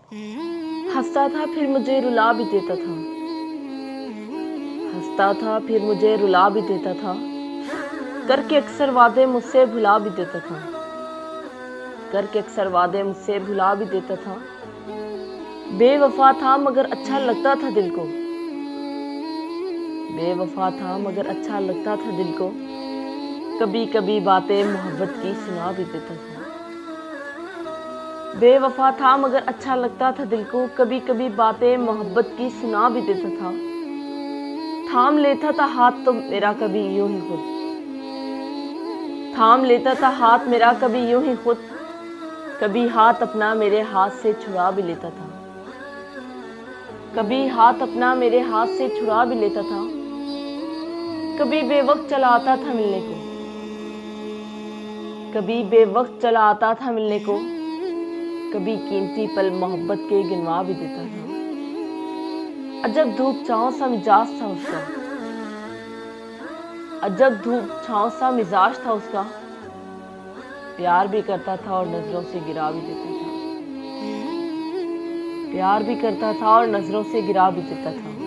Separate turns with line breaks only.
हंसता था फिर मुझे रुला भी देता था, हंसता था फिर मुझे रुला भी देता था, करके अक्सर वादे मुझसे भुला भी देता था, करके अक्सर वादे मुझसे भुला भी देता था। बेवफा था मगर अच्छा लगता था दिल को, बेवफा था मगर अच्छा लगता था दिल को, कभी कभी बातें मोहब्बत की सुना भी देता था। बेवफा था मगर अच्छा लगता था दिल को, कभी कभी बातें मोहब्बत की सुना भी देता था। थाम लेता था हाथ तो मेरा कभी यूं ही खुद, थाम लेता था हाथ मेरा कभी यूं ही खुद, कभी हाथ अपना मेरे हाथ से छुड़ा भी लेता था, कभी हाथ अपना मेरे हाथ से छुड़ा भी लेता था। कभी बेवक्त चला आता था मिलने को, कभी बेवक्त चला आता था मिलने को, कभी कीमती पल मोहब्बत के गिनवा भी देता था। अजब धूप छांव सा मिजाज था उसका, अजब धूप छांव सा मिजाज था उसका, प्यार भी करता था और नजरों से गिरा भी देता था, प्यार भी करता था और नजरों से गिरा भी देता था।